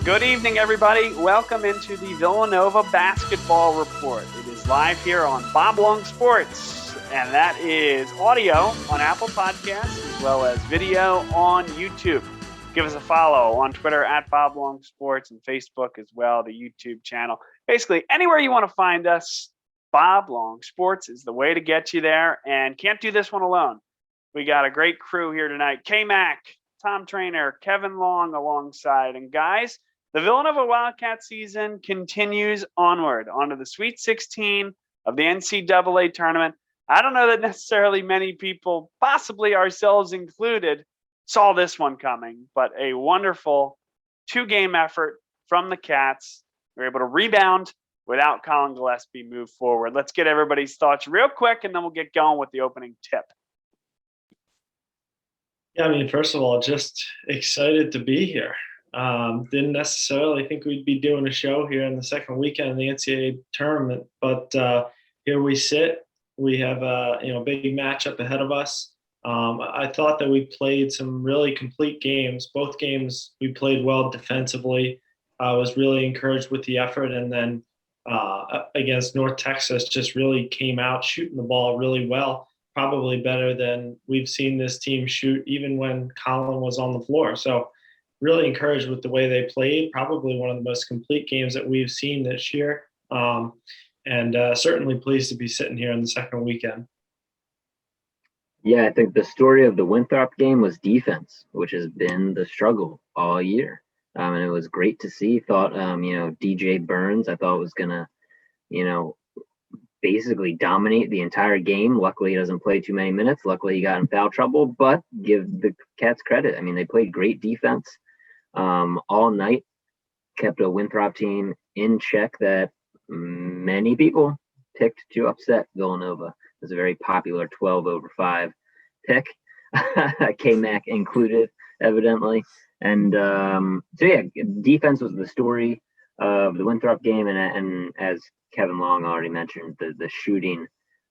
Good evening, everybody. Welcome into the Villanova Basketball Report. It is live here on Bob Long Sports, and that is audio on Apple Podcasts as well as video on YouTube. Give us a follow on Twitter at Bob Long Sports and Facebook as well, the YouTube channel. Basically, anywhere you want to find us, Bob Long Sports is the way to get you there, and can't do this one alone. We got a great crew here tonight. K-Mac, Tom Trainer, Kevin Long alongside, and guys, the Villanova Wildcat season continues onward onto the Sweet 16 of the NCAA tournament. I don't know that necessarily many people, possibly ourselves included, saw this one coming, but a wonderful two-game effort from the Cats. We were able to rebound without Colin Gillespie move forward. Let's get everybody's thoughts real quick, and then we'll get going with the opening tip. Yeah, I mean, first of all, just excited to be here. Didn't necessarily think we'd be doing a show here in the second weekend of the NCAA tournament, but here we sit. We have a big matchup ahead of us. I thought that we played some really complete games. Both games we played well defensively. I was really encouraged with the effort, and then against North Texas, just really came out shooting the ball really well. Probably better than we've seen this team shoot, even when Colin was on the floor. So really encouraged with the way they played. Probably one of the most complete games that we've seen this year. And certainly pleased to be sitting here in the second weekend. Yeah, I think the story of the Winthrop game was defense, which has been the struggle all year. And it was great to see. Thought, DJ Burns, I thought was going to, basically dominate the entire game. Luckily, he doesn't play too many minutes. Luckily, he got in foul trouble, but give the Cats credit. I mean, they played great defense all night, kept a Winthrop team in check that many people picked to upset Villanova. It was a very popular 12-5 pick, K-Mac included, evidently. And defense was the story of the Winthrop game, and as Kevin Long already mentioned, the shooting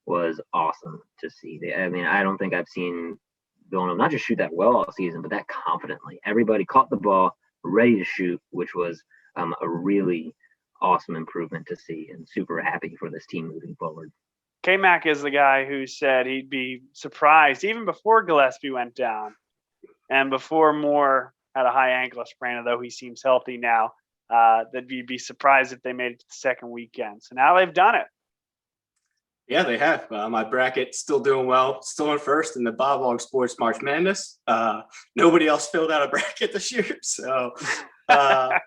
was awesome to see. I don't think I've seen Villanova not just shoot that well all season, but that confidently. Everybody caught the ball, ready to shoot, which was a really awesome improvement to see, and super happy for this team moving forward. K-Mac is the guy who said he'd be surprised, even before Gillespie went down, and before Moore had a high ankle sprain, although he seems healthy now, that you'd be surprised if they made it to the second weekend. So now they've done it. Yeah, they have. My bracket still doing well, still in first in the Bob Long Sports March Madness. Nobody else filled out a bracket this year, so not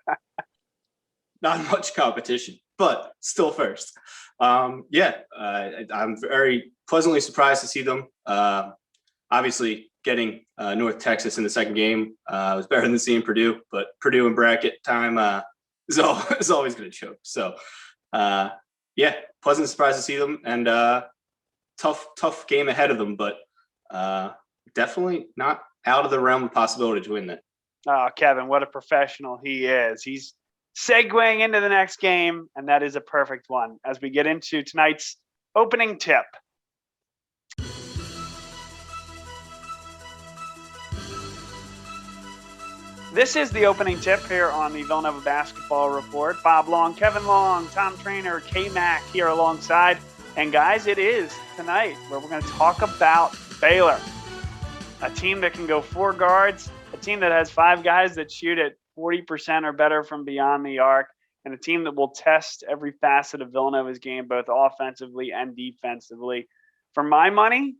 much competition, but still first. I'm very pleasantly surprised to see them. Obviously, getting North Texas in the second game was better than seeing Purdue, but Purdue in bracket time is always going to choke. So, pleasant surprise to see them, and tough game ahead of them, but definitely not out of the realm of possibility to win that. Oh, Kevin, what a professional he is. He's segueing into the next game, and that is a perfect one as we get into tonight's opening tip. This is the opening tip here on the Villanova Basketball Report. Bob Long, Kevin Long, Tom Trainer, K-Mac here alongside. And guys, it is tonight where we're going to talk about Baylor, a team that can go four guards, a team that has five guys that shoot at 40% or better from beyond the arc, and a team that will test every facet of Villanova's game, both offensively and defensively. For my money,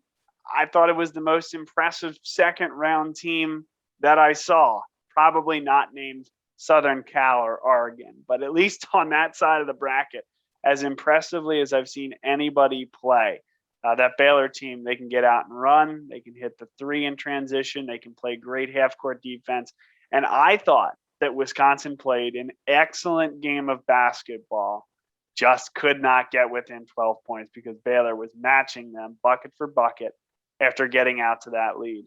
I thought it was the most impressive second-round team that I saw. Probably not named Southern Cal or Oregon, but at least on that side of the bracket, as impressively as I've seen anybody play. That Baylor team, they can get out and run. They can hit the three in transition. They can play great half-court defense. And I thought that Wisconsin played an excellent game of basketball, just could not get within 12 points because Baylor was matching them bucket for bucket after getting out to that lead.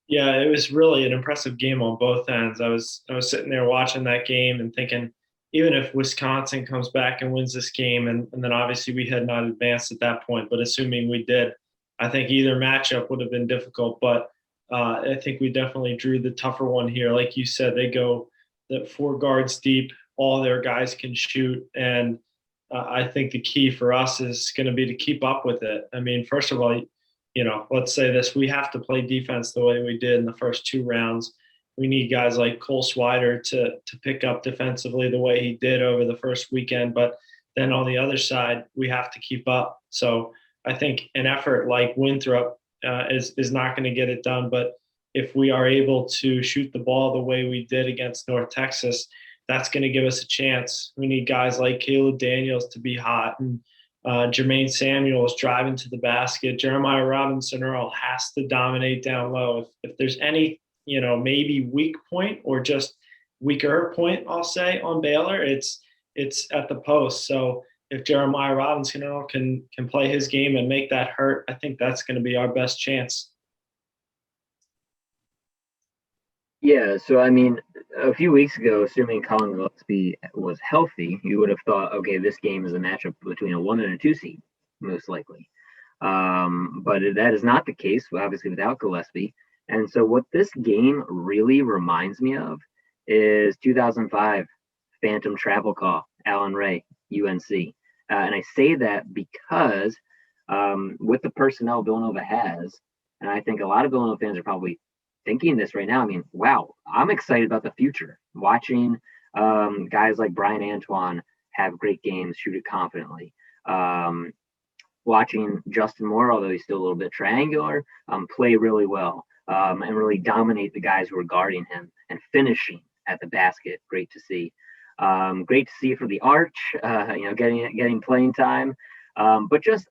Yeah, it was really an impressive game on both ends. I was sitting there watching that game and thinking, even if Wisconsin comes back and wins this game, and then obviously we had not advanced at that point, but assuming we did, I think either matchup would have been difficult. But I think we definitely drew the tougher one here. Like you said, they go the 4 guards deep. All their guys can shoot. And I think the key for us is going to be to keep up with it. I mean, first of all, let's say this. We have to play defense the way we did in the first 2 rounds. We need guys like Cole Swider to pick up defensively the way he did over the first weekend. But then on the other side, we have to keep up. So I think an effort like Winthrop is not going to get it done. But if we are able to shoot the ball the way we did against North Texas, that's going to give us a chance. We need guys like Caleb Daniels to be hot, and Jermaine Samuels driving to the basket. Jeremiah Robinson-Earl has to dominate down low. If there's any, maybe weak point or just weaker point, I'll say, on Baylor, it's at the post. So if Jeremiah Robinson-Earl can play his game and make that hurt, I think that's going to be our best chance. Yeah, so I mean, a few weeks ago, assuming Colin Gillespie was healthy, you would have thought, okay, this game is a matchup between a 1 and a 2 seed, most likely. But that is not the case, obviously, without Gillespie. And so what this game really reminds me of is 2005 Phantom Travel Call, Alan Ray, UNC. And I say that because with the personnel Villanova has, and I think a lot of Villanova fans are probably thinking this right now. I mean, wow, I'm excited about the future. Watching guys like Brian Antoine have great games, shoot it confidently. Watching Justin Moore, although he's still a little bit triangular, play really well and really dominate the guys who are guarding him and finishing at the basket. Great to see. Great to see for the Arch, getting playing time. But just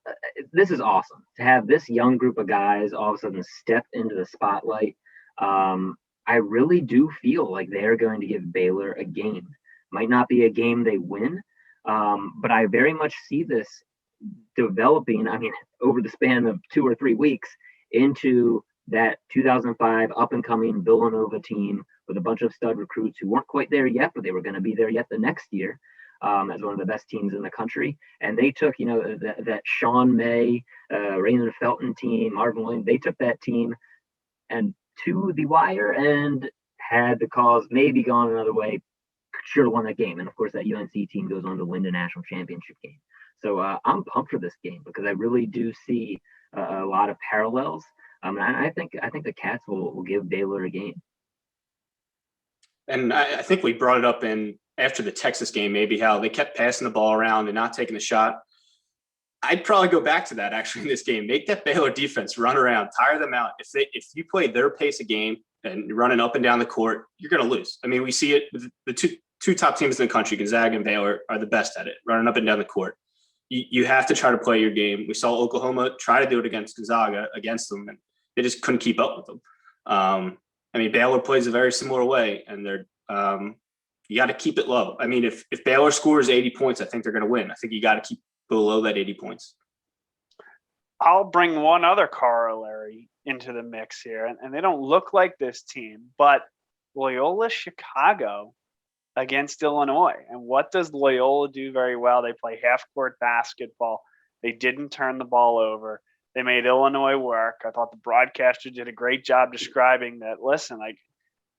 this is awesome to have this young group of guys all of a sudden step into the spotlight. I really do feel like they're going to give Baylor a game. Might not be a game they win, but I very much see this developing, over the span of 2 or 3 weeks into that 2005 up-and-coming Villanova team with a bunch of stud recruits who weren't quite there yet, but they were going to be there yet the next year as one of the best teams in the country. And they took, that Sean May, Raymond Felton team, Marvin Williams, they took that team and to the wire, and had the cause maybe gone another way, should have won that game. And of course, that UNC team goes on to win the national championship game. So I'm pumped for this game because I really do see a lot of parallels. I think the Cats will give Baylor a game. And I think we brought it up after the Texas game, maybe how they kept passing the ball around and not taking the shot. I'd probably go back to that actually in this game. Make that Baylor defense run around, tire them out. If you play their pace of game and you're running up and down the court, you're going to lose. I mean, we see it with the two top teams in the country, Gonzaga and Baylor, are the best at it, running up and down the court. You have to try to play your game. We saw Oklahoma try to do it against Gonzaga, against them, and they just couldn't keep up with them. Baylor plays a very similar way, and they're you got to keep it low. I mean, if Baylor scores 80 points, I think they're going to win. I think you got to keep below that 80 points. I'll bring one other corollary into the mix here, and they don't look like this team, but Loyola Chicago against Illinois. And what does Loyola do very well? They play half-court basketball. They didn't turn the ball over. They made Illinois work. I thought the broadcaster did a great job describing that, listen,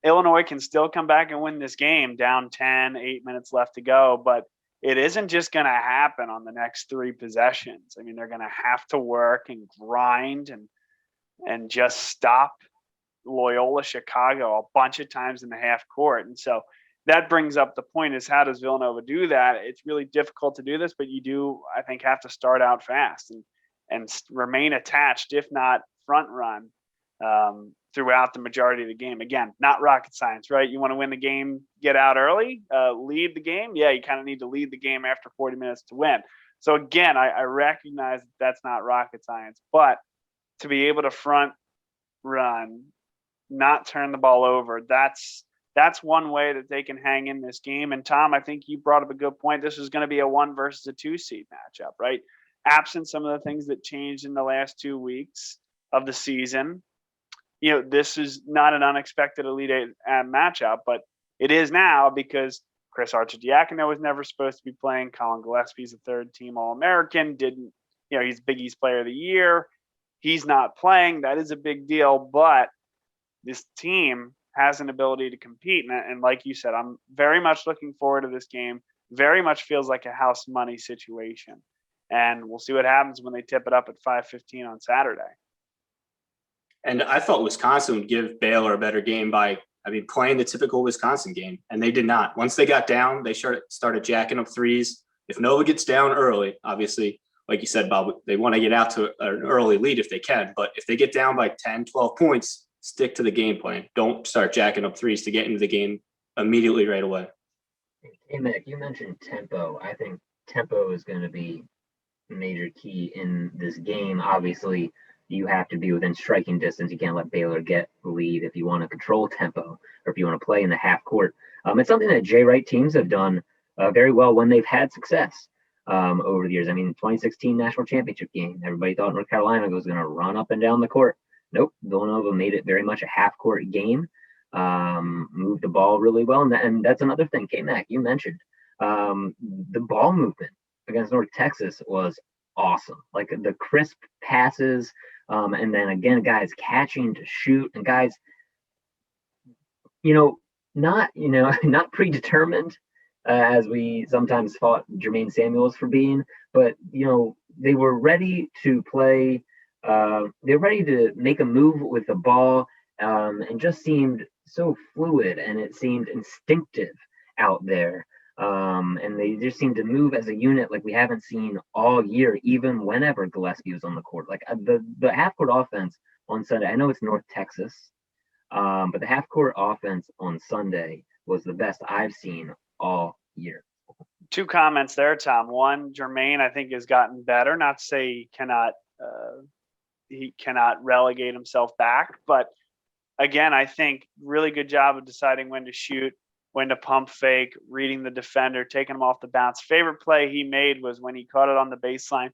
Illinois can still come back and win this game down 10, 8 minutes left to go, but it isn't just going to happen on the next 3 possessions. They're going to have to work and grind and just stop Loyola Chicago a bunch of times in the half court. And so that brings up the point is, how does Villanova do that? It's really difficult to do this, but you do, I think, have to start out fast and remain attached, if not front run, throughout the majority of the game. Again, not rocket science, right? You want to win the game, get out early, lead the game. Yeah, you kind of need to lead the game after 40 minutes to win. So again, I recognize that's not rocket science, but to be able to front run, not turn the ball over, that's one way that they can hang in this game. And Tom, I think you brought up a good point. This is going to be a 1 versus a 2 seed matchup, right? Absent some of the things that changed in the last 2 weeks of the season, this is not an unexpected Elite Eight matchup, but it is now because Chris Arcidiacono was never supposed to be playing. Colin Gillespie's a 3rd-team All-American. He's Big East Player of the Year. He's not playing. That is a big deal, but this team has an ability to compete. And like you said, I'm very much looking forward to this game. Very much feels like a house money situation. And we'll see what happens when they tip it up at 5:15 on Saturday. And I thought Wisconsin would give Baylor a better game by, playing the typical Wisconsin game, and they did not. Once they got down, they started jacking up threes. If Nova gets down early, obviously, like you said, Bob, they want to get out to an early lead if they can. But if they get down by 10, 12 points, stick to the game plan. Don't start jacking up threes to get into the game immediately right away. Hey, Mac, you mentioned tempo. I think tempo is going to be a major key in this game. Obviously, you have to be within striking distance. You can't let Baylor get the lead if you want to control tempo or if you want to play in the half court. It's something that Jay Wright teams have done very well when they've had success over the years. 2016 national championship game, everybody thought North Carolina was going to run up and down the court. Nope, Villanova made it very much a half court game, moved the ball really well. And that's another thing, K-Mac, you mentioned. The ball movement against North Texas was awesome. Like the crisp passes, and then again, guys catching to shoot, and guys, not predetermined as we sometimes fought Jermaine Samuels for being, but they were ready to play. They're ready to make a move with the ball, and just seemed so fluid, and it seemed instinctive out there. And they just seem to move as a unit like we haven't seen all year, even whenever Gillespie was on the court. Like the half-court offense on Sunday, I know it's North Texas, but the half-court offense on Sunday was the best I've seen all year. Two comments there, Tom. One, Jermaine, I think, has gotten better. Not to say he cannot relegate himself back, but again, I think really good job of deciding when to shoot, when to pump fake, reading the defender, taking him off the bounce. Favorite play he made was when he caught it on the baseline,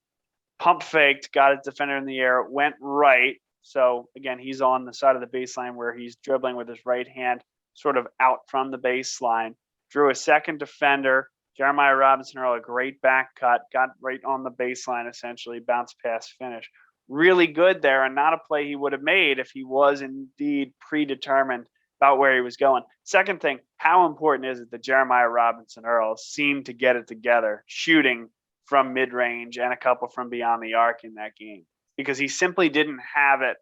pump faked, got his defender in the air, went right. So again, he's on the side of the baseline where he's dribbling with his right hand, sort of out from the baseline, drew a second defender, Jeremiah Robinson-Earl, a great back cut, got right on the baseline, essentially, bounce pass finish. Really good there, and not a play he would have made if he was indeed predetermined about where he was going. Second thing, how important is it that Jeremiah Robinson-Earl seemed to get it together, shooting from mid-range and a couple from beyond the arc in that game? Because he simply didn't have it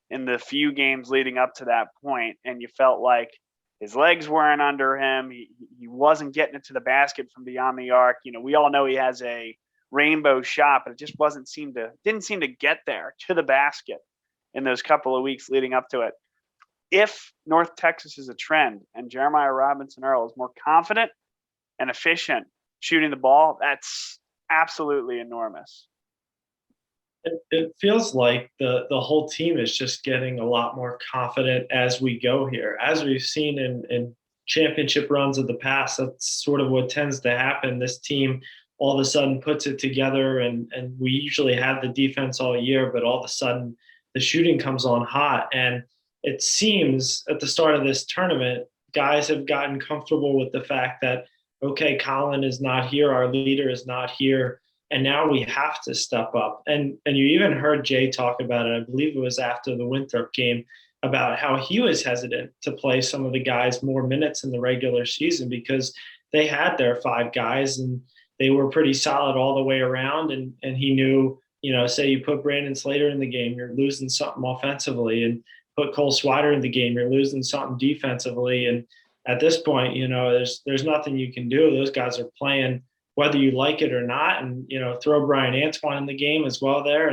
in the few games leading up to that point, and you felt like his legs weren't under him. He wasn't getting it to the basket from beyond the arc. We all know he has a rainbow shot, but it just didn't seem to get there to the basket in those couple of weeks leading up to it. If North Texas is a trend and Jeremiah Robinson-Earl is more confident and efficient shooting the ball, that's absolutely enormous. It feels like the whole team is just getting a lot more confident as we go here. As we've seen in championship runs of the past, that's sort of what tends to happen. This team all of a sudden puts it together, and we usually have the defense all year, but all of a sudden the shooting comes on hot. And it seems at the start of this tournament, guys have gotten comfortable with the fact that, okay, Colin is not here, our leader is not here, and now we have to step up. And you even heard Jay talk about it, I believe it was after the Winthrop game, about how he was hesitant to play some of the guys more minutes in the regular season because they had their 5 guys and they were pretty solid all the way around. And he knew, say you put Brandon Slater in the game, you're losing something offensively, and put Cole Swider in the game, you're losing something defensively. And at this point, there's nothing you can do. Those guys are playing whether you like it or not. And, throw Brian Antoine in the game as well there.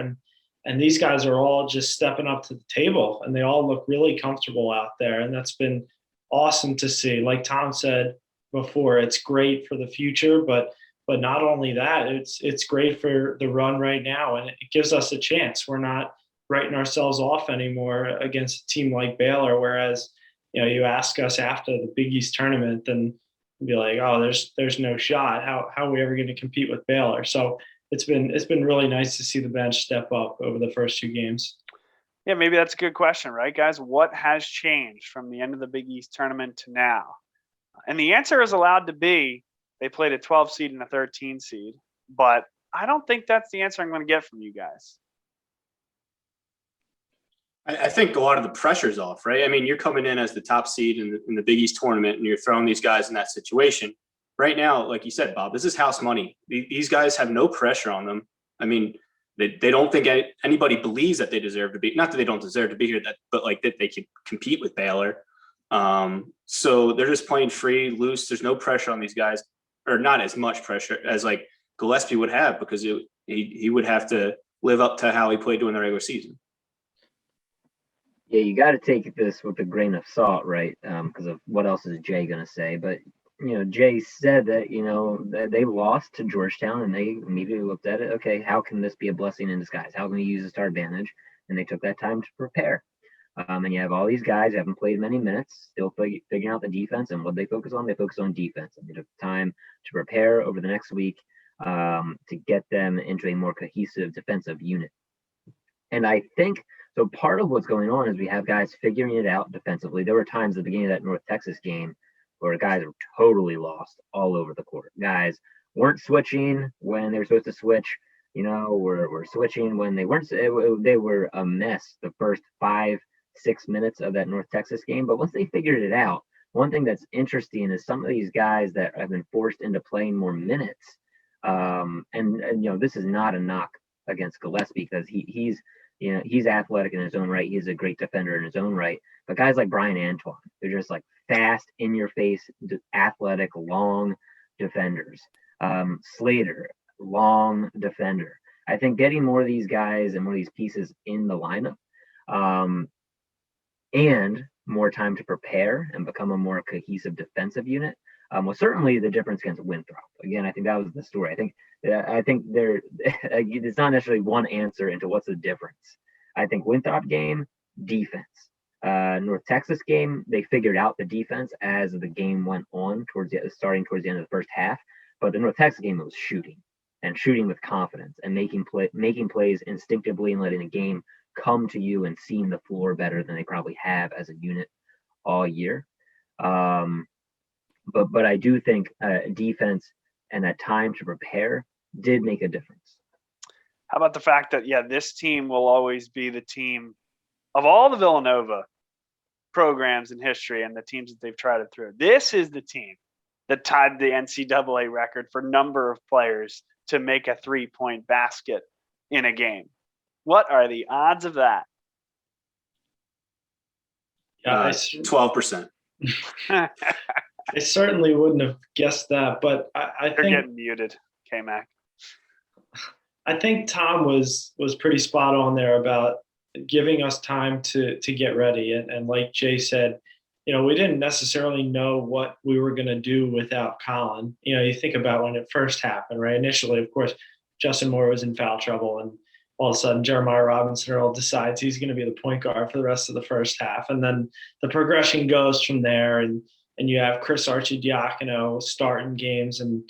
And these guys are all just stepping up to the table, and they all look really comfortable out there. And that's been awesome to see. Like Tom said before, it's great for the future, but not only that, it's great for the run right now. And it gives us a chance. We're not writing ourselves off anymore against a team like Baylor. Whereas, you ask us after the Big East tournament and be like, oh, there's no shot. How are we ever going to compete with Baylor? So it's been really nice to see the bench step up over the first 2 games. Yeah, maybe that's a good question, right, guys? What has changed from the end of the Big East tournament to now? And the answer is allowed to be they played a 12 seed and a 13 seed, but I don't think that's the answer I'm going to get from you guys. I think a lot of the pressure's off, right? I mean, you're coming in as the top seed in the Big East tournament, and you're throwing these guys in that situation. Right now, like you said, Bob, this is house money. These guys have no pressure on them. I mean, they don't think anybody believes that they deserve to be, not that they don't deserve to be here, but like that they can compete with Baylor. So they're just playing free, loose. There's no pressure on these guys, or not as much pressure as like Gillespie would have, because he would have to live up to how he played during the regular season. Yeah, you got to take this with a grain of salt, right? Because of what else is Jay going to say? But Jay said that that they lost to Georgetown, and they immediately looked at it. Okay, how can this be a blessing in disguise? How can we use this to our advantage? And they took that time to prepare. And you have all these guys who haven't played many minutes, still figuring out the defense. And what they focus on? They focus on defense. And they took time to prepare over the next week to get them into a more cohesive defensive unit. And I think so. Part of what's going on is we have guys figuring it out defensively. There were times at the beginning of that North Texas game where guys were totally lost all over the court. Guys weren't switching when they were supposed to switch. Were switching when they weren't. They were a mess the first 5-6 minutes of that North Texas game. But once they figured it out, one thing that's interesting is some of these guys that have been forced into playing more minutes. This is not a knock against Gillespie, because he's athletic in his own right. He's a great defender in his own right. But guys like Brian Antoine, they're just like fast, in your face, athletic, long defenders. Slater, long defender. I think getting more of these guys and more of these pieces in the lineup, and more time to prepare and become a more cohesive defensive unit was certainly the difference against Winthrop. Again, I think that was the story. I think there it's not necessarily one answer into what's the difference. I think Winthrop game, defense. North Texas game, they figured out the defense as the game went on starting towards the end of the first half. But the North Texas game was shooting with confidence and making plays instinctively and letting the game come to you and seeing the floor better than they probably have as a unit all year. But I do think defense and that time to prepare did make a difference. How about the fact that, this team will always be the team of all the Villanova programs in history and the teams that they've tried it through. This is the team that tied the NCAA record for number of players to make a 3-point basket in a game. What are the odds of that? 12%. I certainly wouldn't have guessed that, but I think you're getting muted, K-Mac. I think Tom was pretty spot on there about giving us time to get ready. And like Jay said, we didn't necessarily know what we were going to do without Colin. You think about when it first happened, right? Initially, of course, Justin Moore was in foul trouble, and all of a sudden Jeremiah Robinson-Earl decides he's going to be the point guard for the rest of the first half. And then the progression goes from there, and you have Chris Arcidiacono starting games, and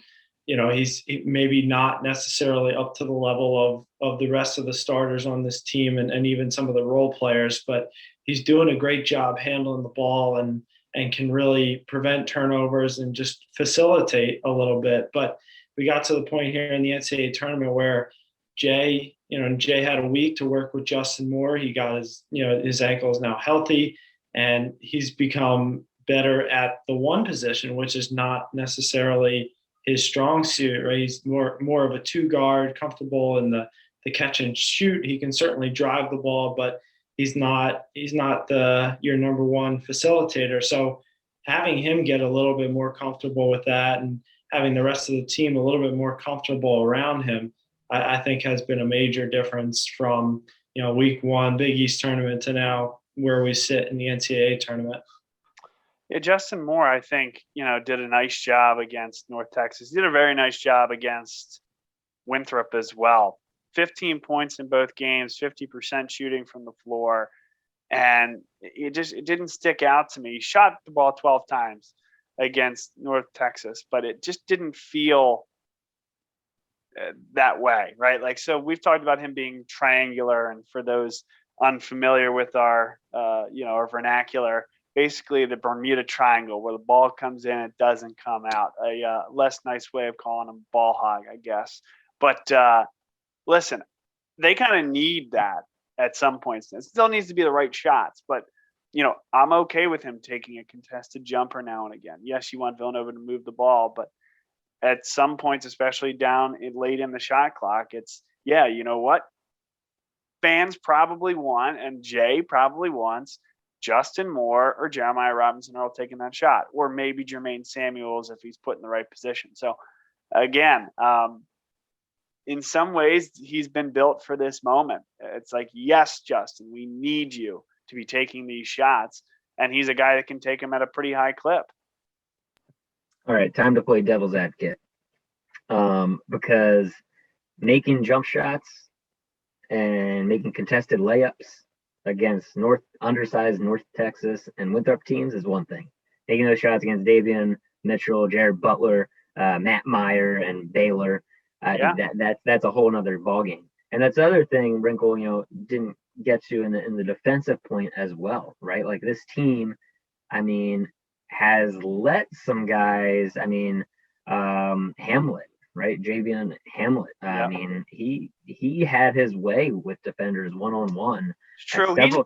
he's maybe not necessarily up to the level of the rest of the starters on this team and even some of the role players, but he's doing a great job handling the ball and can really prevent turnovers and just facilitate a little bit. But we got to the point here in the NCAA tournament where Jay had a week to work with Justin Moore. He got his ankle is now healthy, and he's become better at the one position, which is not necessarily his strong suit, right? He's more of a two guard, comfortable in the catch and shoot. He can certainly drive the ball, but he's not your number one facilitator. So having him get a little bit more comfortable with that, and having the rest of the team a little bit more comfortable around him, I think has been a major difference from week one Big East tournament to now where we sit in the NCAA tournament. Yeah, Justin Moore, I think, did a nice job against North Texas. He did a very nice job against Winthrop as well. 15 points in both games, 50% shooting from the floor. And it didn't stick out to me. He shot the ball 12 times against North Texas, but it just didn't feel that way, right? Like, so we've talked about him being triangular, and for those unfamiliar with our vernacular, basically the Bermuda Triangle, where the ball comes in, it doesn't come out. A less nice way of calling him ball hog, I guess. But listen, they kind of need that at some points. It still needs to be the right shots, but I'm okay with him taking a contested jumper now and again. Yes, you want Villanova to move the ball, but at some points, especially late in the shot clock, it's, you know what? Fans probably want, and Jay probably wants, Justin Moore or Jeremiah Robinson-Earl taking that shot, or maybe Jermaine Samuels if he's put in the right position. So again, in some ways, he's been built for this moment. It's like, yes, Justin, we need you to be taking these shots. And he's a guy that can take them at a pretty high clip. All right, time to play devil's advocate. Because making jump shots and making contested layups against undersized North Texas and Winthrop teams is one thing. Making those shots against Davian Mitchell, Jared Butler, Matt Meyer, and Baylor, I think that's a whole nother ballgame. And that's the other thing Wrinkle, didn't get to in the defensive point as well, right? Like this team, has let some guys, Hamlet, right? Javion Hamlet. He had his way with defenders one-on-one. It's true. He's a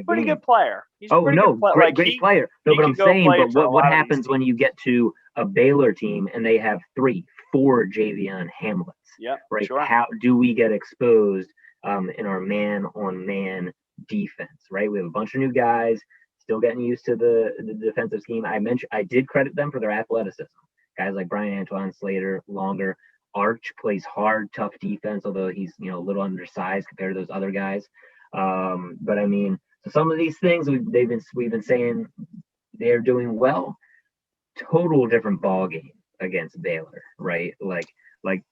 pretty good player. Great player. No, but I'm saying, but what happens when you get to a Baylor team and they have 3-4 Javion Hamlets? Yeah, right. Sure. How do we get exposed in our man-on-man defense? Right. We have a bunch of new guys still getting used to the defensive scheme. I did credit them for their athleticism. Guys like Brian Antoine Slater, longer. Arch plays hard, tough defense, although he's a little undersized compared to those other guys. But so some of these things we've been saying they're doing well. Total different ball game against Baylor, right? Like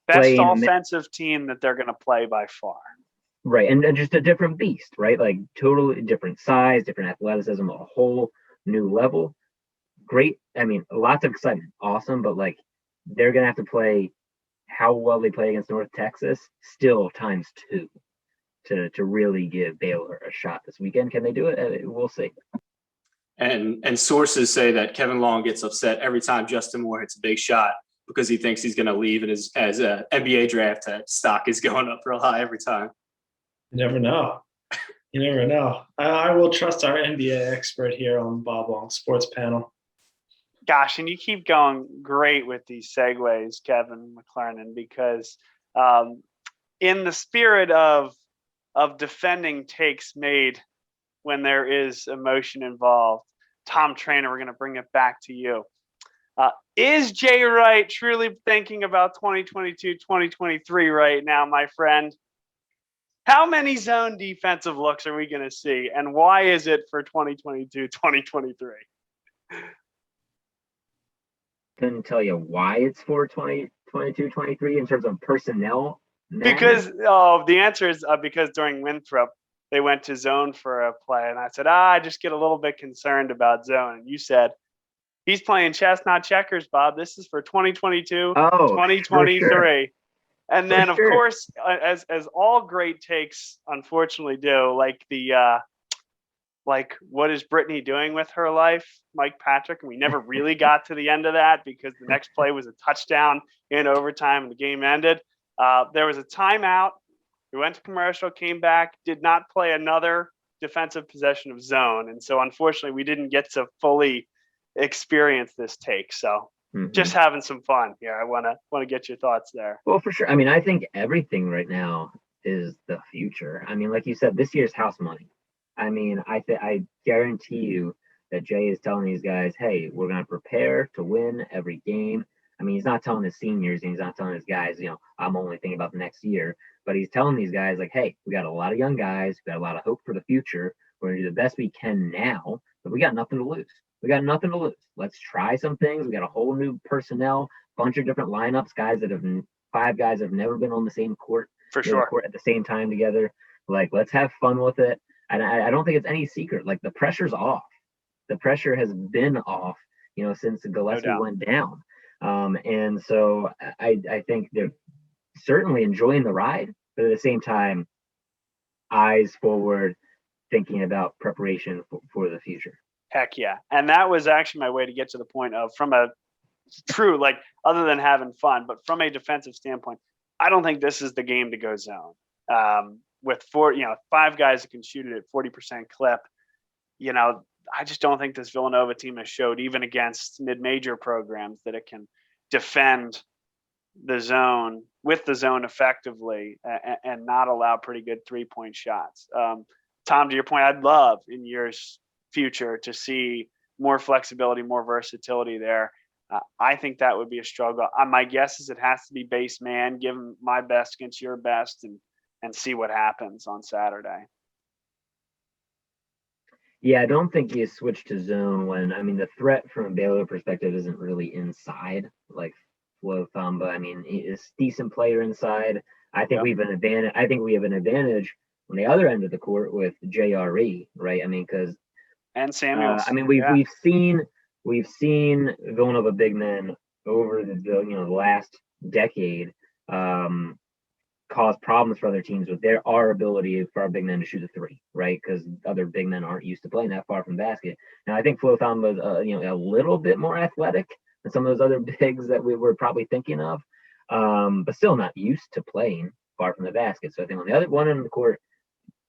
best offensive team that they're going to play by far. Right, and just a different beast, right? Like totally different size, different athleticism, a whole new level. Great. Lots of excitement. Awesome, but they're going to have to play how well they play against North Texas still times 2 to really give Baylor a shot this weekend. Can they do it? We'll see. And sources say that Kevin Long gets upset every time Justin Moore hits a big shot because he thinks he's going to leave, and as a NBA draft stock is going up real high every time. You never know. You never know. I will trust our NBA expert here on Bob Long Sports Panel. Gosh, and you keep going great with these segues, Kevin McClernand, because in the spirit of defending takes made when there is emotion involved, Tom Trainer, we're going to bring it back to you. Is Jay Wright truly thinking about 2022, 2023 right now, my friend? How many zone defensive looks are we going to see, and why is it for 2022, 2023? Couldn't tell you why it's for 2022, 23 in terms of personnel. Because the answer is because during Winthrop, they went to zone for a play, and I said, I just get a little bit concerned about zone. And you said, he's playing chess, not checkers, Bob. This is for 2022, 2023. Sure. And then, of course, as all great takes unfortunately do, like what is Brittany doing with her life, Mike Patrick? And we never really got to the end of that because the next play was a touchdown in overtime and the game ended. There was a timeout. We went to commercial, came back, did not play another defensive possession of zone. And so, unfortunately, we didn't get to fully experience this take. So just having some fun here. I want to get your thoughts there. Well, for sure. I think everything right now is the future. Like you said, this year's house money. I guarantee you that Jay is telling these guys, hey, we're going to prepare to win every game. He's not telling his seniors and he's not telling his guys, I'm only thinking about the next year. But he's telling these guys, hey, we got a lot of young guys. We got a lot of hope for the future. We're going to do the best we can now, but we got nothing to lose. Let's try some things. We got a whole new personnel, bunch of different lineups, 5 guys that have never been on the same court. For sure. Court at the same time together. Let's have fun with it. And I don't think it's any secret. The pressure's off. The pressure has been off, since Gillespie went down. And so I think they're certainly enjoying the ride, but at the same time, eyes forward, thinking about preparation for the future. Heck yeah. And that was actually my way to get to the point of, from a true, other than having fun, but from a defensive standpoint, I don't think this is the game to go zone. with 5 guys that can shoot it at 40% clip, I just don't think this Villanova team has showed, even against mid-major programs, that it can defend the zone effectively and not allow pretty good 3-point shots. Tom, to your point, I'd love in years future to see more flexibility, more versatility there. I think that would be a struggle. My guess is it has to be base man, give them my best against your best, and see what happens on Saturday. Yeah, I don't think you switch to zone when, the threat from a Baylor perspective isn't really inside, like Flo Thamba. He's a decent player inside. I think we have an advantage. I think we have an advantage on the other end of the court with JRE, right? And Samuels. We've seen Villanova big men over the last decade cause problems for other teams with our ability for our big men to shoot a 3, right? Because other big men aren't used to playing that far from the basket. Now, I think Flo Thamba was a little bit more athletic than some of those other bigs that we were probably thinking of, but still not used to playing far from the basket. So I think on the other one end of the court,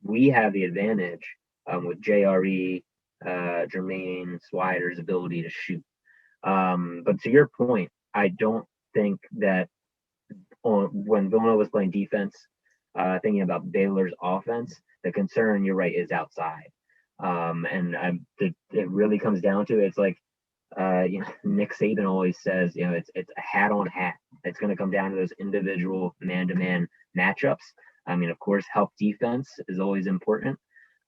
we have the advantage with JRE, Jermaine Swider's ability to shoot. But to your point, I don't think that when Villanova was playing defense, thinking about Baylor's offense, the concern, you're right, is outside. It really comes down to it's like Nick Saban always says, it's a hat on hat. It's going to come down to those individual man-to-man matchups. Of course, help defense is always important.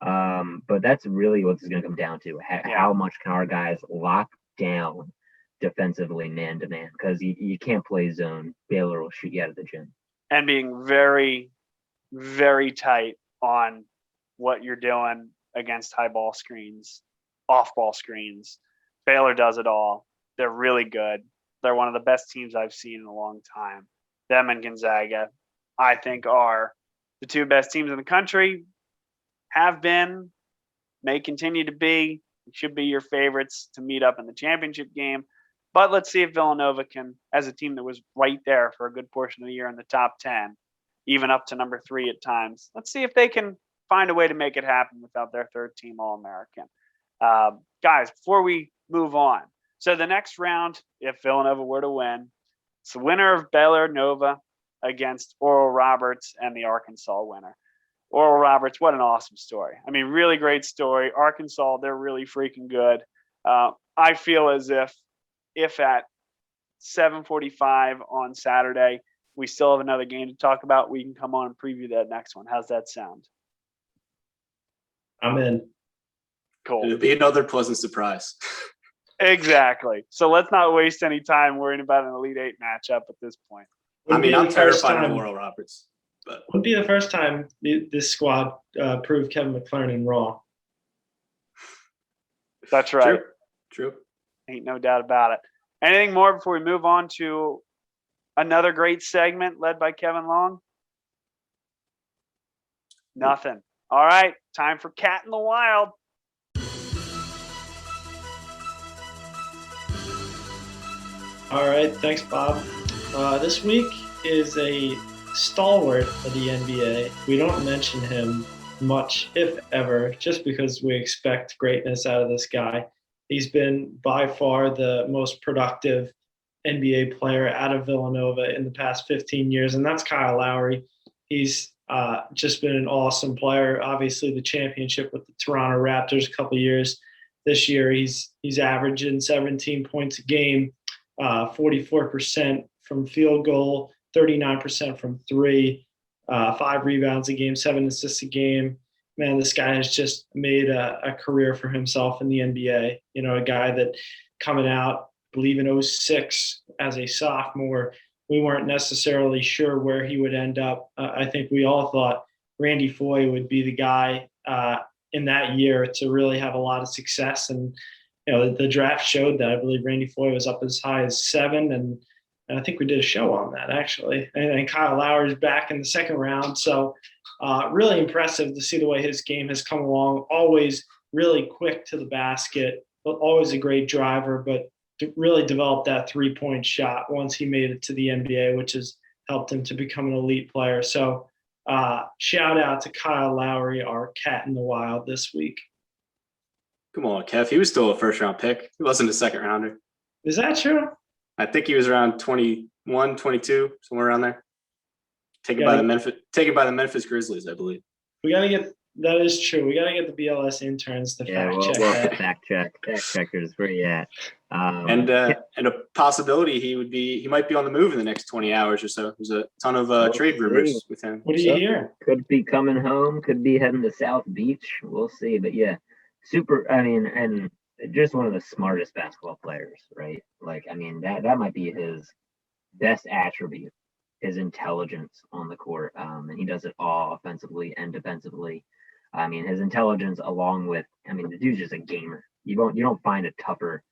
But that's really what it's going to come down to. How much can our guys lock down defensively man-to-man? Because you can't play zone. Baylor will shoot you out of the gym. And being very, very tight on what you're doing against high ball screens, off-ball screens. Baylor does it all. They're really good. They're one of the best teams I've seen in a long time. Them and Gonzaga, I think, are the 2 best teams in the country. Have been, may continue to be. Should be your favorites to meet up in the championship game. But let's see if Villanova can, as a team that was right there for a good portion of the year in the top 10, even up to number 3 at times. Let's see if they can find a way to make it happen without their 3rd-team All-American. Guys, before we move on, so the next round, if Villanova were to win, it's the winner of Baylor Nova against Oral Roberts and the Arkansas winner. Oral Roberts, what an awesome story. Really great story. Arkansas, they're really freaking good. I feel as if at 7:45 on Saturday, we still have another game to talk about, we can come on and preview that next one. How's that sound? I'm in. Cool. It'll be another pleasant surprise. Exactly. So let's not waste any time worrying about an Elite 8 matchup at this point. I'm terrified of Oral Roberts. But wouldn't be the first time this squad proved Kevin McClernand wrong. That's right. True. Ain't no doubt about it. Anything more before we move on to another great segment led by Kevin Long? Nothing. All right. Time for Cat in the Wild. All right. Thanks, Bob. This week is a stalwart of the NBA. We don't mention him much, if ever, just because we expect greatness out of this guy. He's been by far the most productive NBA player out of Villanova in the past 15 years, and that's Kyle Lowry. He's just been an awesome player. Obviously, the championship with the Toronto Raptors a couple of years. This year, he's averaging 17 points a game, 44% from field goal, 39% from 3, 5 rebounds a game, 7 assists a game. Man, this guy has just made a career for himself in the NBA. A guy that coming out, I believe in 2006 as a sophomore, we weren't necessarily sure where he would end up. I think we all thought Randy Foye would be the guy in that year to really have a lot of success. And, the draft showed that. I believe Randy Foye was up as high as 7, and I think we did a show on that, actually. And Kyle Lowry is back in the second round. So really impressive to see the way his game has come along. Always really quick to the basket, but always a great driver, but really developed that 3-point shot once he made it to the NBA, which has helped him to become an elite player. So Shout out to Kyle Lowry, our cat in the wild this week. Come on, Kev. He was still a first-round pick. He wasn't a second-rounder. Is that true? I think he was around 21, 22, somewhere around there. Taken by the Memphis Grizzlies, I believe. That is true. We got to get the BLS interns to fact check that. Fact checkers, where you at? And a possibility he might be on the move in the next 20 hours or so. There's a ton of trade rumors with him. What do you hear? Could be coming home. Could be heading to South Beach. We'll see. But yeah, and just one of the smartest basketball players, right? Like, I mean, that might be his best attribute, his intelligence on the court. And he does it all offensively and defensively. I mean, his intelligence, along with, I mean, the dude's just a gamer. You don't find a tougher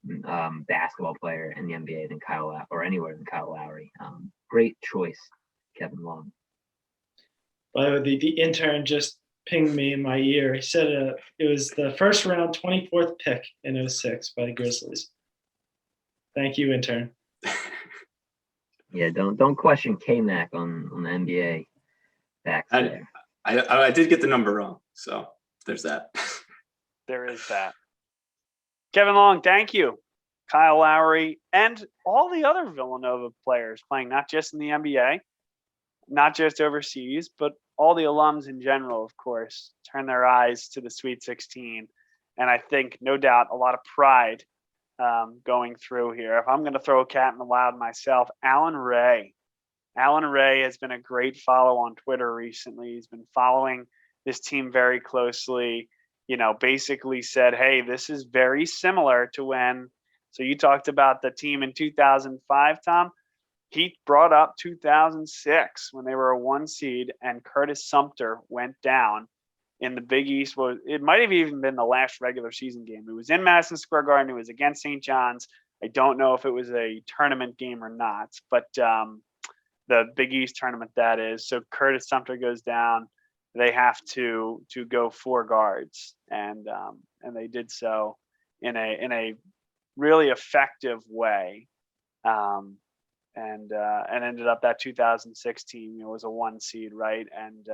basketball player in the NBA than or anywhere than Kyle Lowry. Great choice, Kevin Long. Well, the intern just pinged me in my ear. He said it was the first round 24th pick in 06 by the Grizzlies. Thank you, intern. Yeah, don't question K-Mac on the NBA facts there. I did get the number wrong, so there's that. There is that. Kevin Long, thank you. Kyle Lowry and all the other Villanova players playing not just in the NBA, not just overseas, but all the alums in general, of course, turn their eyes to the Sweet 16. And I think, no doubt, a lot of pride going through here. If I'm going to throw a cat in the wild myself, Alan Ray. Alan Ray has been a great follow on Twitter recently. He's been following this team very closely, basically said, hey, this is very similar to when, so you talked about the team in 2005, Tom. He brought up 2006 when they were a 1 seed and Curtis Sumter went down in the Big East. It might have even been the last regular season game. It was in Madison Square Garden. It was against St. John's. I don't know if it was a tournament game or not, but the Big East tournament, that is. So Curtis Sumter goes down. They have to go 4 guards, and they did so in a really effective way. And ended up that 2006 team, was a 1 seed, right? And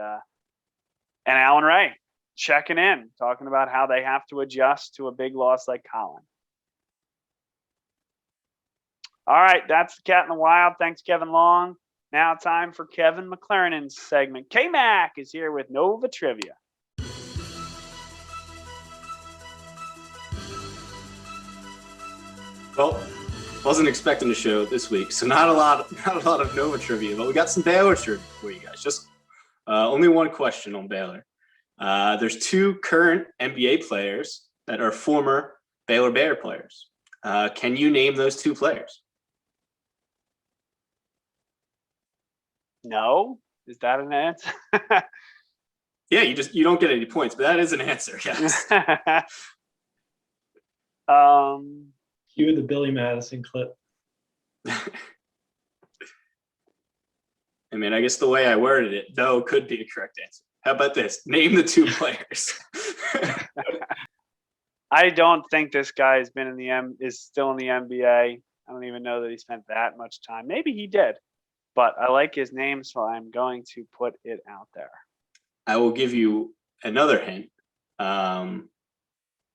Alan Ray checking in, talking about how they have to adjust to a big loss like Colin. All right, that's the Cat in the Wild. Thanks, Kevin Long. Now time for Kevin McLernan's segment. K-Mac is here with Nova Trivia. Well, wasn't expecting a show this week, so not a lot of Nova trivia, but we got some Baylor trivia for you guys. Just only one question on Baylor. There's 2 current NBA players that are former Baylor Bear players. Can you name those 2 players? No, is that an answer? Yeah, you don't get any points, but that is an answer. Yes. Cue the Billy Madison clip. I mean, I guess the way I worded it, though, could be a correct answer. How about this? Name the 2 players. I don't think this guy has been is still in the NBA. I don't even know that he spent that much time. Maybe he did, but I like his name, so I'm going to put it out there. I will give you another hint. The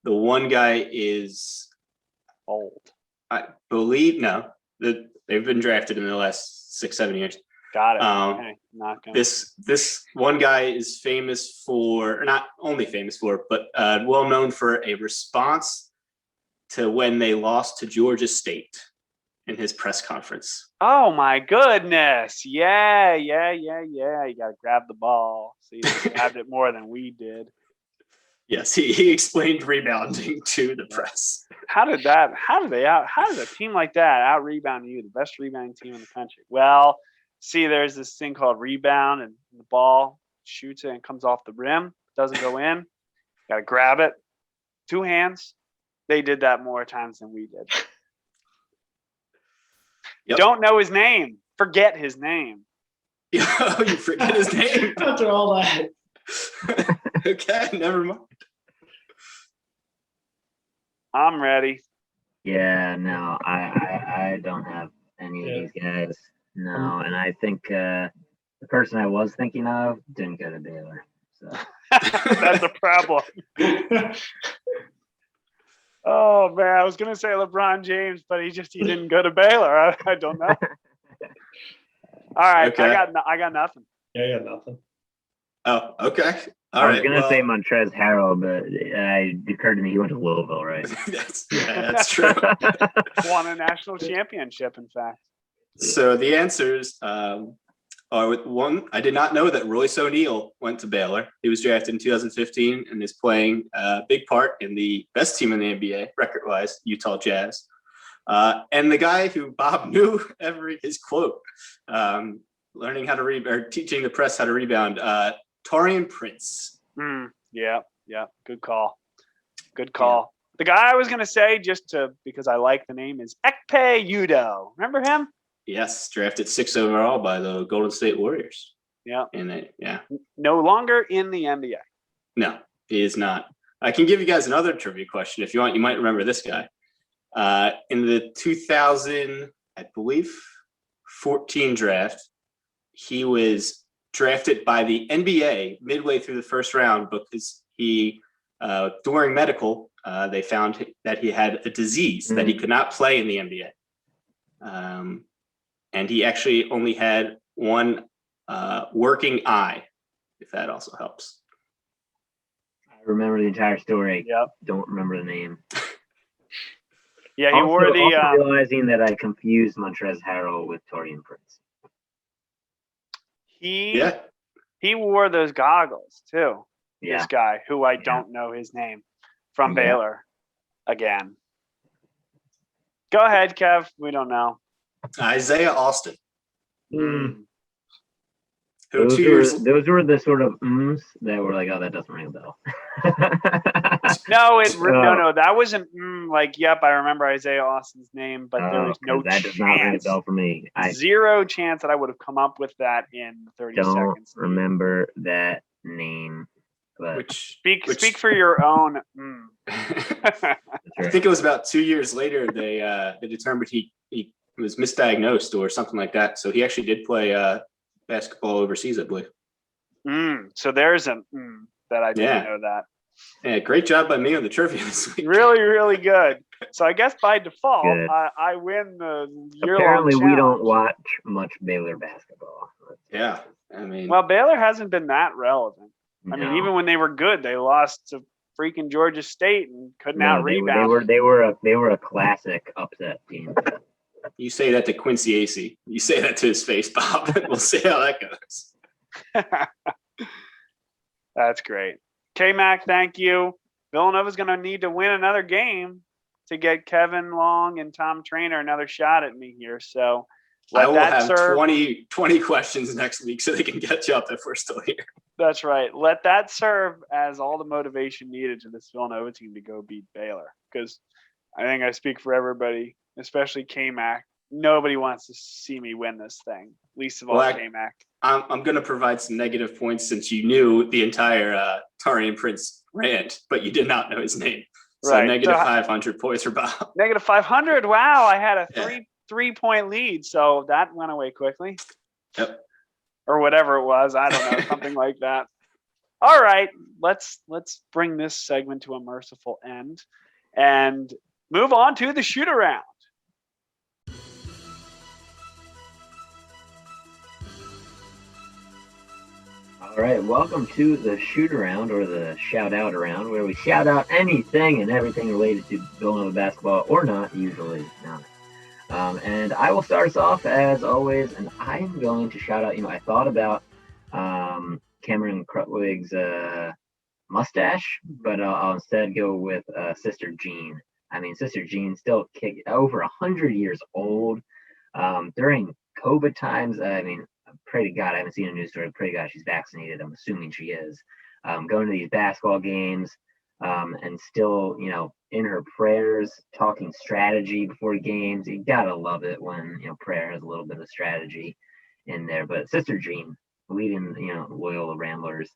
one guy is old. I believe they've been drafted in the last 6-7 years. Got it. Okay. Not gonna... This one guy is famous for, or not only famous for, but well known for a response to when they lost to Georgia State in his press conference. Oh my goodness! Yeah. You got to grab the ball. So you grabbed it more than we did. Yes, he explained rebounding to the press. How did a team like that out rebound you, the best rebounding team in the country? Well, see, there's this thing called rebound, and the ball shoots it and comes off the rim, doesn't go in. Got to grab it, 2 hands. They did that more times than we did. Yep. Don't know his name. Forget his name. You forget his name after all that. Okay, never mind. I'm ready. Yeah, no, I don't have any of these guys. No, and I think The person I was thinking of didn't go to Baylor. So That's a problem. Oh man, I was gonna say LeBron James, but he didn't go to Baylor. I don't know. All right, Okay. I got nothing. Yeah, yeah, nothing. Oh, okay. I was gonna say Montrezl Harrell, but it occurred to me he went to Louisville, right? that's true. Won a national championship, in fact. So the answers are with one. I did not know that Royce O'Neal went to Baylor. He was drafted in 2015 and is playing a big part in the best team in the NBA, record-wise, Utah Jazz. And the guy who Bob knew his quote, learning how to or teaching the press how to rebound, Taurean Prince. Yeah, good call. Good call. Yeah. The guy I was going to say, because I like the name, is Ekpe Udoh. Remember him? Yes, drafted 6th overall by the Golden State Warriors. Yeah. Yeah. No longer in the NBA. No, he is not. I can give you guys another trivia question if you want. You might remember this guy. In the 2000, I believe, 14 draft, he was drafted by the NBA midway through the first round because he, during medical, they found that he had a disease that he could not play in the NBA. And he actually only had one working eye, if that also helps. I remember the entire story. Yep. Don't remember the name. Yeah, he wore the. Also realizing that I confused Montrezl Harrell with Taurean Prince. He wore those goggles too. Yeah. This guy, who I don't know his name, from Baylor, again. Go ahead, Kev. We don't know. Isaiah Austin. Those were the sort of that were like, oh, that doesn't ring a bell. No, that wasn't like, yep, I remember Isaiah Austin's name, but there was no that does not ring a bell for me. Zero chance that I would have come up with that in 30 seconds. Don't remember that name. But speak for your own. I think it was about 2 years later they determined he was misdiagnosed or something like that. So he actually did play basketball overseas, I believe. So there's that I didn't know that. Yeah, great job by me on the trivia this week. Really, really good. So I guess by default, I win the year-long Apparently, challenge. We don't watch much Baylor basketball. Yeah, I mean, well, Baylor hasn't been that relevant. I mean, even when they were good, they lost to freaking Georgia State and couldn't out-rebound. They were a classic upset team. You say that to Quincy Acey. You say that to his face, Bob. We'll see how that goes. That's great. K-Mac, thank you. Villanova's going to need to win another game to get Kevin Long and Tom Trainer another shot at me here. So I will have 20 questions next week so they can catch up if we're still here. That's right. Let that serve as all the motivation needed to this Villanova team to go beat Baylor. Because I think I speak for everybody, especially K-Mac. Nobody wants to see me win this thing, least of all K-Mac. I'm going to provide some negative points since you knew the entire Taurean Prince rant, but you did not know his name. So right. Negative 500 points for Bob. Negative 500. Wow. I had a three-point lead, so that went away quickly. Yep. Or whatever it was. I don't know, something like that. All right. Let's bring this segment to a merciful end and move on to the shoot-around. All right, welcome to the shoot-around, or the shout-out-around, where we shout out anything and everything related to Villanova basketball, or not, usually not. And I will start us off, as always, and I'm going to shout out, I thought about Cameron Krutwig's mustache, but I'll instead go with Sister Jean. I mean, Sister Jean still over 100 years old. During COVID times, I mean, pray to God, I haven't seen a news story. Pray to God she's vaccinated. I'm assuming she is. Going to these basketball games and still, in her prayers, talking strategy before games. You gotta love it when, prayer has a little bit of strategy in there. But Sister Jean leading, Loyola Ramblers.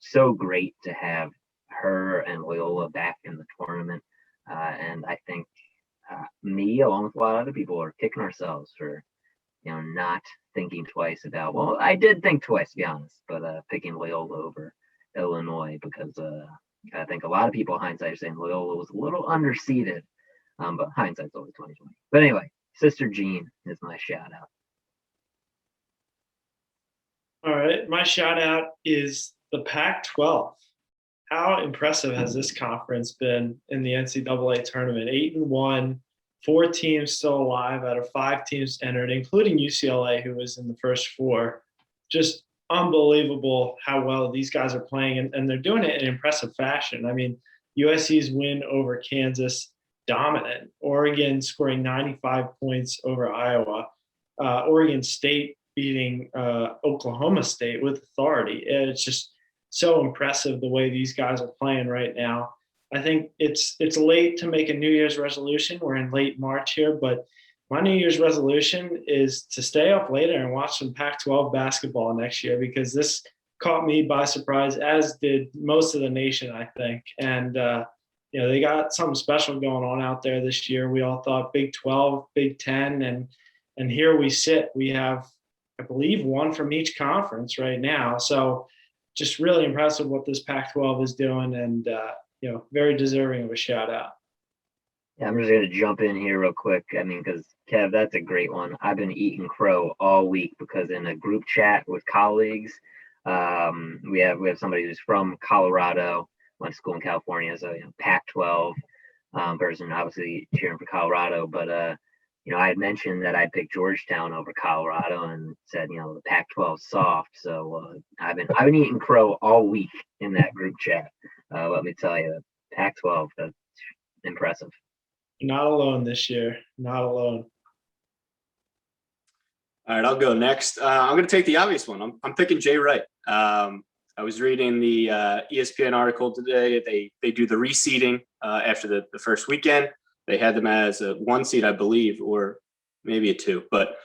So great to have her and Loyola back in the tournament. And I think me, along with a lot of other people, are kicking ourselves for not thinking twice about. Well, I did think twice, to be honest, but picking Loyola over Illinois because I think a lot of people, hindsight, are saying Loyola was a little underseeded, but hindsight's always 2020. But anyway, Sister Jean is my shout out. All right, my shout out is the Pac-12. How impressive has this conference been in the NCAA tournament? 8-1, 4 teams still alive out of 5 teams entered, including UCLA, who was in the first 4. Just unbelievable how well these guys are playing, and they're doing it in impressive fashion. I mean, USC's win over Kansas, dominant. Oregon scoring 95 points over Iowa. Oregon State beating Oklahoma State with authority. It's just so impressive the way these guys are playing right now. I think it's late to make a New Year's resolution. We're in late March here, but my New Year's resolution is to stay up later and watch some Pac-12 basketball next year, because this caught me by surprise, as did most of the nation, I think. And they got something special going on out there this year. We all thought Big 12, Big 10, and here we sit. We have, I believe, one from each conference right now. So just really impressive what this Pac-12 is doing, and very deserving of a shout out. Yeah, I'm just going to jump in here real quick. I mean, because Kev, that's a great one. I've been eating crow all week because in a group chat with colleagues, we have somebody who's from Colorado, went to school in California, so Pac-12 person, obviously cheering for Colorado. But I had mentioned that I picked Georgetown over Colorado and said, the Pac-12 soft. So I've been eating crow all week in that group chat. Let me tell you, Pac-12, that's impressive. Not alone this year. Not alone. All right, I'll go next. I'm going to take the obvious one. I'm picking Jay Wright. I was reading the ESPN article today. They do the reseeding after the first weekend. They had them as a 1 seed, I believe, or maybe a 2. But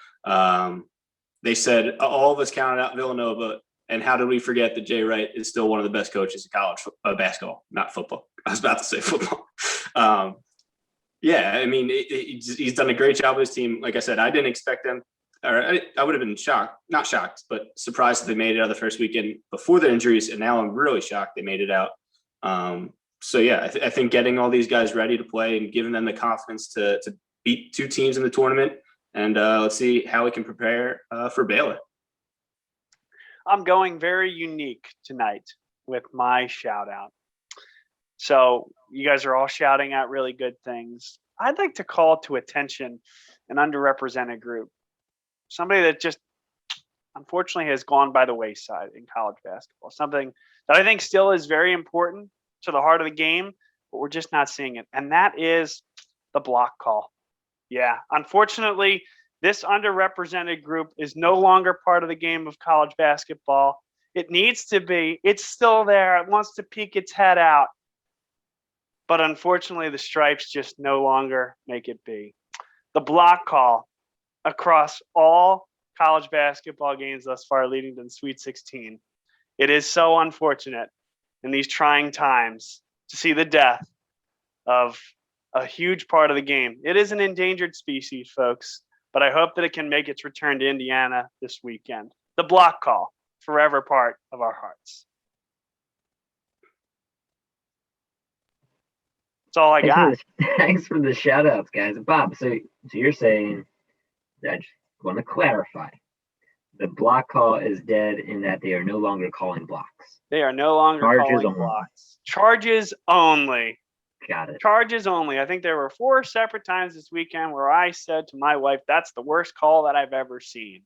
they said all of us counted out Villanova. And how did we forget that Jay Wright is still one of the best coaches in college basketball, not football. I was about to say football. I mean, he's done a great job with his team. Like I said, I didn't expect them, or I would have been not shocked, but surprised that they made it out the first weekend before the injuries. And now I'm really shocked they made it out. I think getting all these guys ready to play and giving them the confidence to beat 2 teams in the tournament. And let's see how we can prepare for Baylor. I'm going very unique tonight with my shout out. So you guys are all shouting out really good things. I'd like to call to attention an underrepresented group, somebody that just unfortunately has gone by the wayside in college basketball, something that I think still is very important to the heart of the game, but we're just not seeing it. And that is the block call. Yeah, unfortunately, this underrepresented group is no longer part of the game of college basketball. It needs to be. It's still there. It wants to peek its head out. But unfortunately, the stripes just no longer make it be. The block call across all college basketball games thus far, leading to the Sweet 16. It is so unfortunate in these trying times to see the death of a huge part of the game. It is an endangered species, folks, but I hope that it can make its return to Indiana this weekend. The block call, forever part of our hearts. That's all I got. Thanks for the shout outs, guys. Bob, so you're saying, I just want to clarify, the block call is dead in that they are no longer calling blocks. They are no longer calling blocks. Charges only. Got it. Charges only. I think there were 4 separate times this weekend where I said to my wife, that's the worst call that I've ever seen.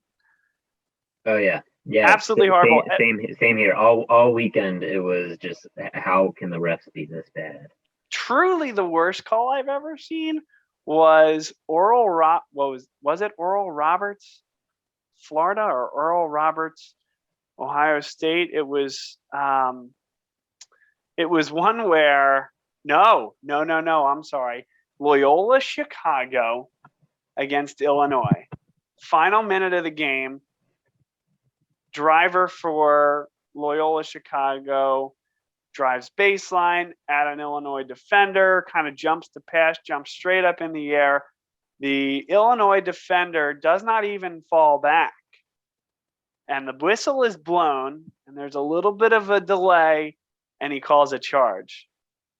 Oh, yeah. Yeah. Absolutely horrible. Same here. All weekend, it was just, how can the refs be this bad? Truly the worst call I've ever seen was was it Oral Roberts, Florida, or Earl Roberts, Ohio State? It was one where no, I'm sorry. Loyola Chicago against Illinois. Final minute of the game. Driver for Loyola Chicago drives baseline at an Illinois defender, kind of jumps the pass, jumps straight up in the air, The Illinois defender does not even fall back. And the whistle is blown, and there's a little bit of a delay, and he calls a charge.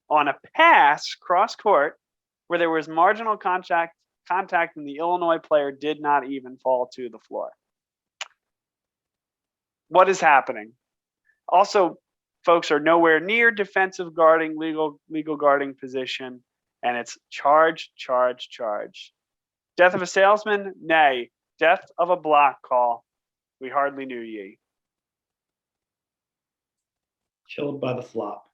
On a pass cross court where there was marginal contact and the Illinois player did not even fall to the floor. What is happening? Also, folks are nowhere near defensive guarding, legal guarding position, and it's charge. Death of a salesman? Nay. Death of a block call. We hardly knew ye. Killed by the flop.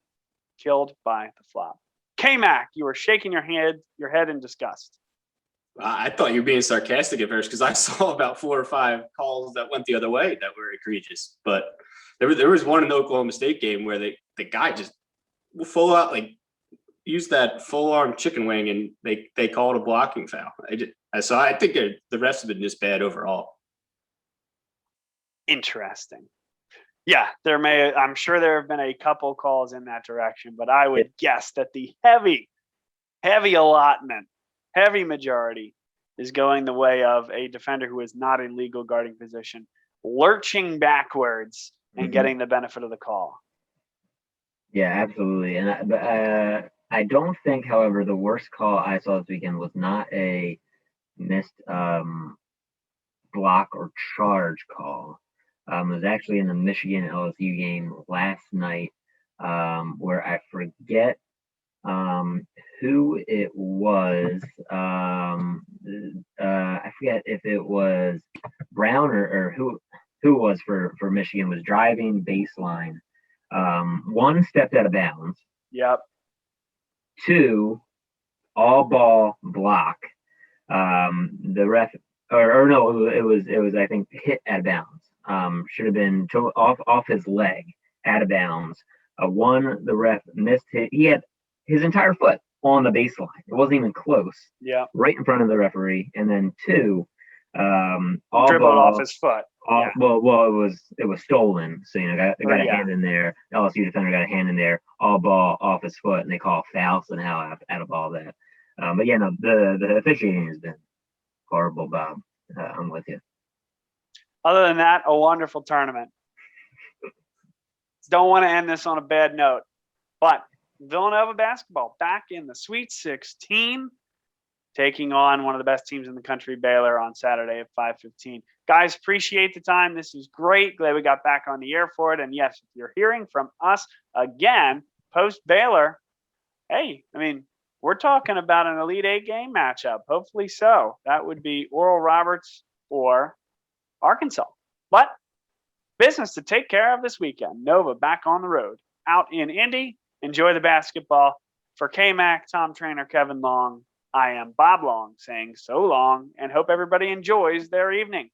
Killed by the flop. K-Mac, you were shaking your head in disgust. I thought you were being sarcastic at first because I saw about 4 or 5 calls that went the other way that were egregious. But there was one in the Oklahoma State game where the guy just full out used that full arm chicken wing and they called a blocking foul. So I think the rest of it is bad overall. Interesting. Yeah, I'm sure there have been a couple calls in that direction, but I would guess that the heavy allotment, heavy majority is going the way of a defender who is not in legal guarding position, lurching backwards and getting the benefit of the call. Yeah, absolutely. And I don't think, however, the worst call I saw this weekend was not a missed block or charge call. It was actually in the Michigan LSU game last night, where I forget who it was. I forget if it was Brown or who it was for Michigan was driving baseline. One, stepped out of bounds. Yep. 2, all ball block. The ref, or no, it was I think hit out of bounds. Should have been off his leg, out of bounds. 1, the ref missed it. He had his entire foot on the baseline. It wasn't even close. Yeah. Right in front of the referee. And then 2, all dribbled ball, off his foot. Well, it was stolen. So got a hand in there. LSU defender got a hand in there. All ball off his foot, and they call foul somehow out of all that. But yeah, no, the officiating has been horrible, Bob. I'm with you. Other than that, a wonderful tournament. Don't want to end this on a bad note, but Villanova basketball back in the Sweet 16, taking on one of the best teams in the country, Baylor, on Saturday at 5:15. Guys, appreciate the time. This is great. Glad we got back on the air for it. And yes, if you're hearing from us again post Baylor, hey, I mean, we're talking about an Elite 8 game matchup. Hopefully so. That would be Oral Roberts or Arkansas. But business to take care of this weekend. Nova back on the road out in Indy. Enjoy the basketball. For K-Mac, Tom Trainer, Kevin Long, I am Bob Long saying so long and hope everybody enjoys their evening.